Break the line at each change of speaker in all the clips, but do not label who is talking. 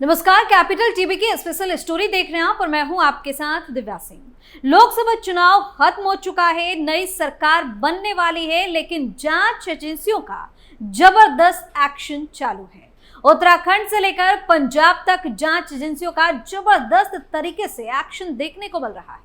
नमस्कार, capital TV की special story देख रहे हैं आप और मैं हूं आपके साथ दिव्या सिंह। लोकसभा चुनाव खत्म हो चुका है, नई सरकार बनने वाली है, लेकिन जांच एजेंसियों का जबरदस्त एक्शन चालू है। उत्तराखंड से लेकर पंजाब तक जांच एजेंसियों का जबरदस्त तरीके से एक्शन देखने को मिल रहा है,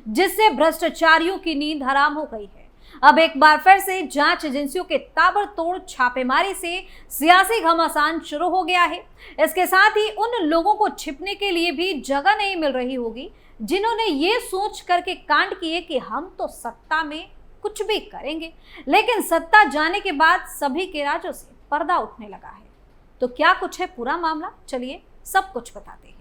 जिससे भ्रष्टाचारियों की नींद हराम हो गई है। अब एक बार फिर से जांच एजेंसियों के ताबड़तोड़ छापेमारी से सियासी घमासान शुरू हो गया है। इसके साथ ही उन लोगों को छिपने के लिए भी जगह नहीं मिल रही होगी, जिन्होंने ये सोच करके कांड किए कि हम तो सत्ता में कुछ भी करेंगे, लेकिन सत्ता जाने के बाद सभी के राजों से पर्दा उठने लगा है। तो क्या कुछ है पूरा मामला, चलिए सब कुछ बताते हैं।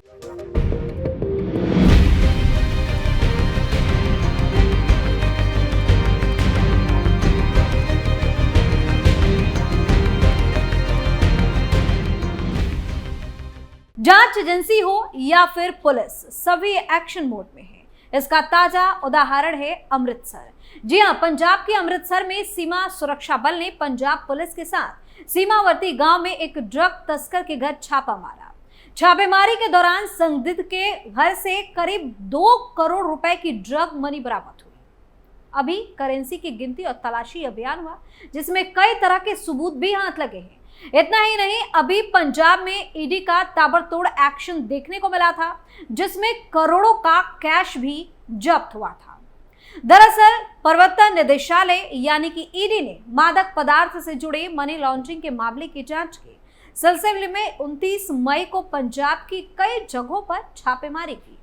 जांच एजेंसी हो या फिर पुलिस, सभी एक्शन मोड में है। इसका ताजा उदाहरण है अमृतसर। जी हां, पंजाब के अमृतसर में सीमा सुरक्षा बल ने पंजाब पुलिस के साथ सीमावर्ती गांव में एक ड्रग तस्कर के घर छापा मारा। छापेमारी के दौरान संदिग्ध के घर से करीब 2 करोड़ रुपए की ड्रग मनी बरामद हुई। अभी करेंसी की गिनती और तलाशी अभियान हुआ, जिसमें कई तरह के सबूत भी हाथ लगे हैं। इतना ही नहीं, अभी पंजाब में ईडी का ताबड़तोड़ एक्शन देखने को मिला था, जिसमें करोड़ों का कैश भी जब्त हुआ था। दरअसल प्रवर्तन निदेशालय यानी कि ईडी ने मादक पदार्थ से जुड़े मनी लॉन्ड्रिंग के मामले की जांच के सिलसिले में 29 मई को पंजाब की कई जगहों पर छापेमारी की।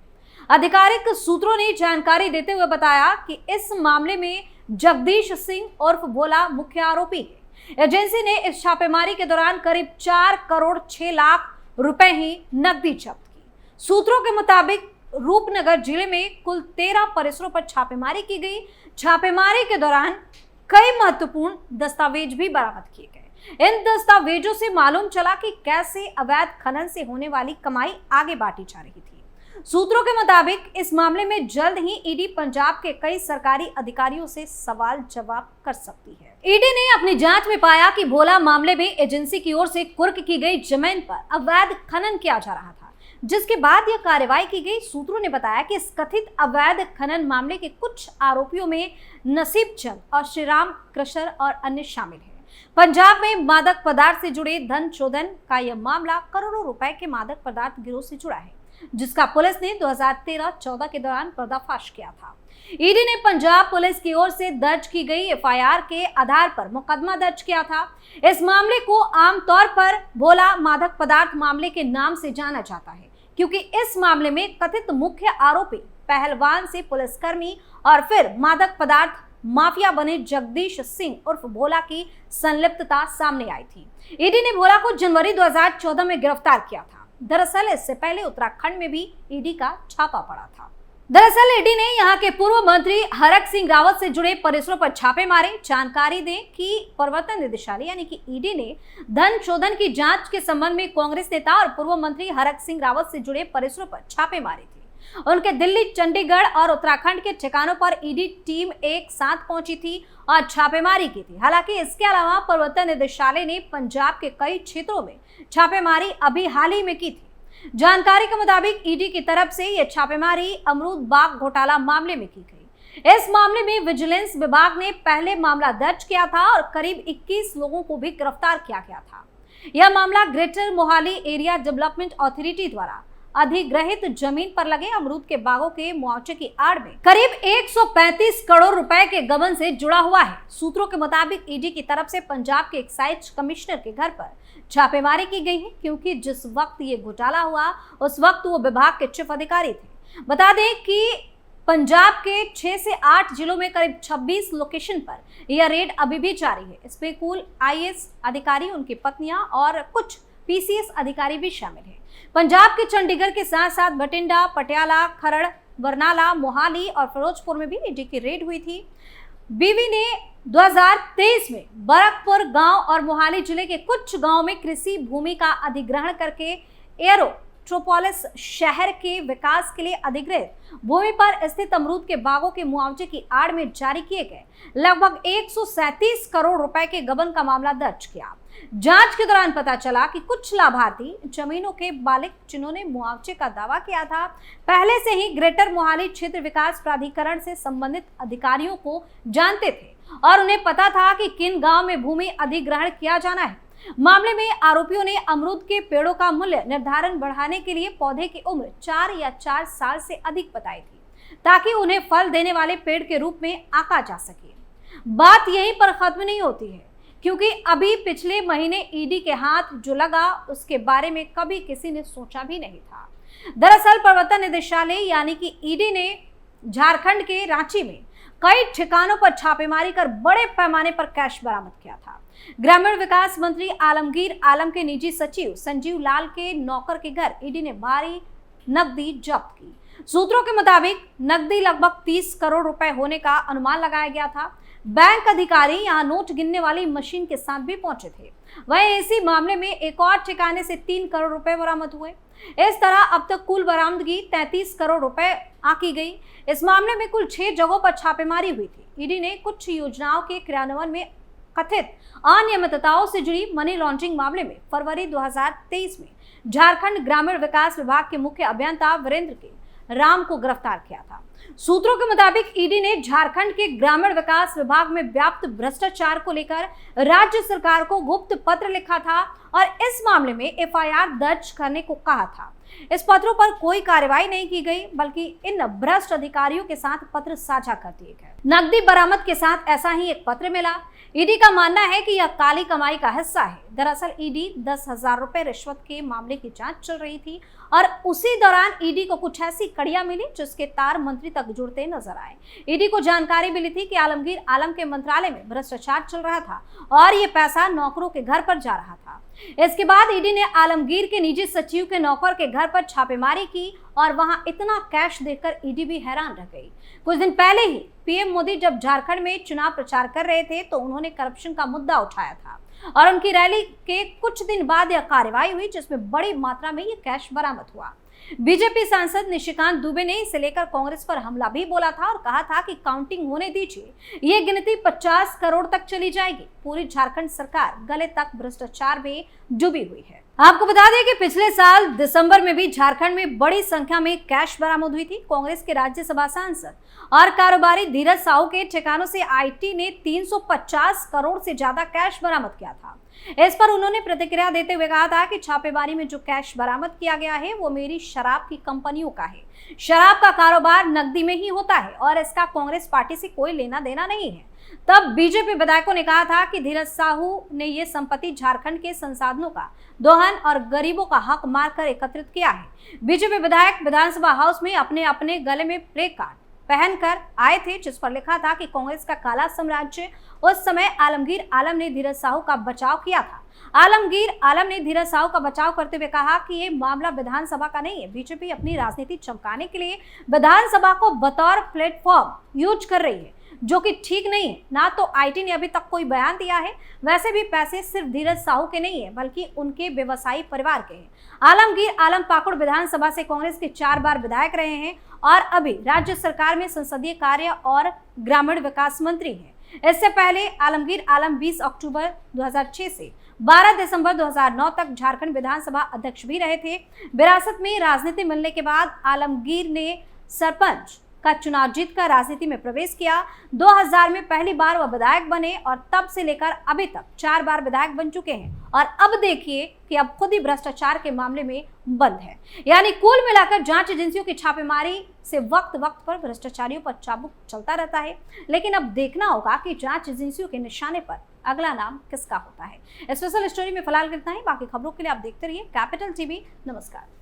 आधिकारिक सूत्रों ने जानकारी देते हुए बताया कि इस मामले में जगदीश सिंह उर्फ भोला मुख्य आरोपी है। एजेंसी ने इस छापेमारी के दौरान करीब 4 करोड़ 6 लाख रुपए ही नकदी जब्त की। सूत्रों के मुताबिक रूपनगर जिले में कुल 13 परिसरों पर छापेमारी की गई। छापेमारी के दौरान कई महत्वपूर्ण दस्तावेज भी बरामद किए गए। इन दस्तावेजों से मालूम चला कि कैसे अवैध खनन से होने वाली कमाई आगे बांटी जा रही थी। सूत्रों के मुताबिक इस मामले में जल्द ही ईडी पंजाब के कई सरकारी अधिकारियों से सवाल जवाब कर सकती है। ईडी ने अपनी जांच में पाया कि भोला मामले में एजेंसी की ओर से कुर्क की गई जमीन पर अवैध खनन किया जा रहा था, जिसके बाद यह कार्रवाई की गई। सूत्रों ने बताया कि इस कथित अवैध खनन मामले के कुछ आरोपियों में नसीब चंद और श्रीराम क्रशर और अन्य शामिल हैं। पंजाब में मादक पदार्थ से जुड़े धन शोधन का यह मामला करोड़ों रुपए के मादक पदार्थ गिरोह से जुड़ा है, जिसका पुलिस ने 2013-14 के दौरान पर्दाफाश किया था। ईडी ने पंजाब पुलिस की ओर से दर्ज की गई एफआईआर के आधार पर मुकदमा दर्ज किया था। इस मामले को आमतौर पर भोला मादक पदार्थ मामले के नाम से जाना जाता है, क्योंकि इस मामले में कथित मुख्य आरोपी पहलवान से पुलिसकर्मी और फिर मादक पदार्थ माफिया बने जगदीश सिंह उर्फ भोला की संलिप्तता सामने आई थी। ईडी ने भोला को जनवरी 2014 में गिरफ्तार किया था। दरअसल इससे पहले उत्तराखंड में भी ईडी का छापा पड़ा था। दरअसल ईडी ने यहां के पूर्व मंत्री हरक सिंह रावत से जुड़े परिसरों पर छापे मारे। जानकारी दें कि प्रवर्तन निदेशालय यानी कि ईडी ने धन शोधन की जांच के संबंध में कांग्रेस नेता और पूर्व मंत्री हरक सिंह रावत से जुड़े परिसरों पर छापे मारे थे। उनके दिल्ली, चंडीगढ़ और उत्तराखंड के ठिकानों पर ईडी टीम एक साथ पहुंची थी और छापेमारी की थी। हालांकि इसके अलावा प्रवर्तन निदेशालय ने पंजाब के कई क्षेत्रों में छापेमारी अभी हाल ही में की थी। जानकारी के मुताबिक ईडी की तरफ से यह छापेमारी अमरूद बाग घोटाला मामले में की गई। इस मामले में विजिलेंस विभाग ने पहले मामला दर्ज किया था और करीब 21 लोगों को भी गिरफ्तार किया गया था। यह मामला greater Mohali area development authority द्वारा अधिग्रहित जमीन पर लगे अमरूद के बागों के मुआवजे की आड़ में करीब 135 करोड़ रुपए के गबन से जुड़ा हुआ है। सूत्रों के मुताबिक ईडी की तरफ से पंजाब के एक्साइज कमिश्नर के घर पर छापेमारी की गई है, क्योंकि जिस वक्त ये घोटाला हुआ उस वक्त वो विभाग के चीफ अधिकारी थे। बता दें कि पंजाब के 6 से 8 जिलों में करीब 26 लोकेशन पर यह रेड अभी भी जारी है। इसमें कुल आईएएस अधिकारी, उनकी पत्नियां और कुछ पीसीएस अधिकारी भी शामिल हैं। पंजाब के चंडीगढ़ के साथ साथ बठिंडा, पटियाला, खरड़, बरनाला, मोहाली और फिरोजपुर में भी ईडी की रेड हुई थी। बीवी ने 2023 में बरकपुर गांव और मोहाली जिले के कुछ गांव में कृषि भूमि का अधिग्रहण करके एरोट्रोपोलिस शहर के विकास के लिए अधिग्रहित भूमि पर स्थित अमरूद के बागों के मुआवजे की आड़ में जारी किए गए लगभग 137 करोड़ रुपए के गबन का मामला दर्ज किया। जांच के दौरान पता चला कि कुछ लाभार्थी जमीनों के मालिक जिन्होंने मुआवजे का दावा किया था, पहले से ही ग्रेटर मोहाली क्षेत्र विकास प्राधिकरण से संबंधित अधिकारियों को जानते थे और उन्हें पता था कि किन गांव में भूमि अधिग्रहण किया जाना है। मामले में आरोपियों ने अमरूद के पेड़ों का मूल्य निर्धारण बढ़ाने के लिए पौधे की उम्र 4 या 4 साल से अधिक बताई थी, ताकि उन्हें फल देने वाले पेड़ के रूप में आंका जा सके। बात यहीं पर खत्म नहीं होती है, क्योंकि अभी पिछले महीने ईडी के हाथ जो लगा उसके बारे में कभी किसी ने सोचा भी नहीं था। दरअसल प्रवर्तन निदेशालय यानी कि ईडी ने झारखंड के रांची में कई ठिकानों पर छापेमारी कर बड़े पैमाने पर कैश बरामद किया था। ग्रामीण विकास मंत्री आलमगीर आलम के निजी सचिव संजीव लाल के नौकर के घर ईडी ने भारी नकदी जब्त की। सूत्रों के मुताबिक नकदी लगभग 30 करोड़ रुपए होने का अनुमान लगाया गया था। बैंक अधिकारी यहां नोट गिनने वाली मशीन के साथ भी पहुंचे थे। वहीं इसी मामले में एक और ठिकाने से 3 करोड़ रुपए बरामद हुए। इस तरह अब तक कुल बरामदगी 33 करोड़ रुपए आंकी गई। इस मामले में कुल 6 जगहों पर छापेमारी हुई थी। ईडी ने कुछ योजनाओं के क्रियान्वयन में कथित अनियमितताओं से जुड़ी मनी लॉन्ड्रिंग मामले में फरवरी 2023 में झारखंड ग्रामीण विकास विभाग के मुख्य अभियंता वीरेंद्र के राम को गिरफ्तार किया था। सूत्रों के मुताबिक ईडी ने झारखंड के ग्रामीण विकास विभाग में व्याप्त भ्रष्टाचार को लेकर राज्य सरकार को गुप्त पत्र लिखा था और इस मामले में एफआईआर दर्ज करने को कहा था। इस पत्रों पर कोई कार्रवाई नहीं की गई, बल्कि इन भ्रष्ट अधिकारियों के साथ पत्र साझा कर दिए गए। नकदी बरामद के साथ ऐसा ही एक पत्र मिला। ईडी का मानना है कि यह काली कमाई का हिस्सा है। दरअसल ईडी 10,000 रुपए रिश्वत के मामले की जांच चल रही थी और उसी दौरान ईडी को कुछ ऐसी कड़ियां मिली जिसके तार मंत्री तक जुड़ते नजर आए। ईडी को जानकारी मिली थी कि आलमगीर आलम के मंत्रालय में भ्रष्टाचार चल रहा था और ये पैसा नौकरों के घर पर जा रहा था। इसके बाद ईडी ने आलमगीर के निजी सचिव के नौकर के घर पर छापेमारी की और वहां इतना कैश देखकर ईडी भी हैरान रह गई। कुछ दिन पहले ही पीएम मोदी जब झारखंड में चुनाव प्रचार कर रहे थे तो उन्होंने करप्शन का मुद्दा उठाया था और उनकी रैली के कुछ दिन बाद यह कार्रवाई हुई जिसमें बड़ी मात्रा में यह कैश बरामद हुआ। बीजेपी सांसद निशिकांत दुबे ने इसे लेकर कांग्रेस पर हमला भी बोला था और कहा था कि काउंटिंग होने दीजिए, ये गिनती 50 करोड़ तक चली जाएगी। पूरी झारखंड सरकार गले तक भ्रष्टाचार में डूबी हुई है। आपको बता दें कि पिछले साल दिसंबर में भी झारखंड में बड़ी संख्या में कैश बरामद हुई थी। कांग्रेस के राज्यसभा सांसद और कारोबारी धीरज साहू के ठिकानों से आईटी ने 350 करोड़ से ज्यादा कैश बरामद किया था। इस पर उन्होंने प्रतिक्रिया देते हुए कहा था कि छापेमारी में जो कैश बरामद किया गया है वो मेरी शराब की कंपनियों का है। शराब का कारोबार नकदी में ही होता है और इसका कांग्रेस पार्टी से कोई लेना देना नहीं है। तब बीजेपी विधायकों ने कहा था कि धीरज साहू ने ये संपत्ति झारखंड के संसाधनों का दोहन और गरीबों का हक मारकर एकत्रित किया है। बीजेपी विधायक विधानसभा हाउस में अपने अपने गले में प्ले कार्ड पहनकर आए थे जिस पर लिखा था कि कांग्रेस का काला साम्राज्य। उस समय आलमगीर आलम ने धीरज साहू का बचाव किया था। आलमगीर आलम ने धीरज साहू का बचाव करते हुए कहा कि ये मामला विधानसभा का नहीं है। बीजेपी अपनी राजनीति चमकाने के लिए विधानसभा को बतौर प्लेटफॉर्म यूज कर रही है, जो कि ठीक नहीं है। ना तो आईटी ने अभी तक कोई बयान दिया है। वैसे भी पैसे सिर्फ धीरज साहू के नहीं है बल्कि उनके व्यवसायी परिवार के हैं। आलमगीर आलम पाकुड़ विधानसभा से कांग्रेस के 4 बार विधायक रहे हैं और अभी राज्य सरकार में संसदीय कार्य और ग्रामीण विकास मंत्री हैं। इससे पहले आलमगीर आलम 20 अक्टूबर 2006 से 12 दिसंबर 2009 तक झारखंड विधानसभा अध्यक्ष भी रहे थे। विरासत में राजनीति मिलने के बाद आलमगीर ने सरपंच का चुनाव जीतकर राजनीति में प्रवेश किया। 2000 में पहली बार वह विधायक बने और तब से लेकर अभी तक 4 बार विधायक बन चुके हैं और अब देखिए कि अब खुद ही भ्रष्टाचार के मामले में बंद है। यानी कुल मिलाकर जांच एजेंसियों की छापेमारी से वक्त वक्त पर भ्रष्टाचारियों पर चाबुक चलता रहता है, लेकिन अब देखना होगा कि जांच एजेंसियों के निशाने पर अगला नाम किसका होता है। स्पेशल स्टोरी में फिलहाल इतना ही। बाकी खबरों के लिए आप देखते रहिए कैपिटल टीवी। नमस्कार।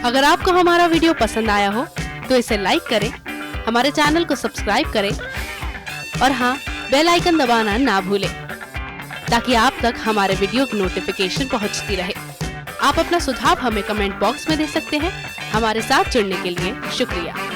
अगर आपको हमारा वीडियो पसंद आया हो तो इसे लाइक करें, हमारे चैनल को सब्सक्राइब करें और हाँ, बेल आइकन दबाना ना भूलें ताकि आप तक हमारे वीडियो की नोटिफिकेशन पहुंचती रहे। आप अपना सुझाव हमें कमेंट बॉक्स में दे सकते हैं। हमारे साथ जुड़ने के लिए शुक्रिया।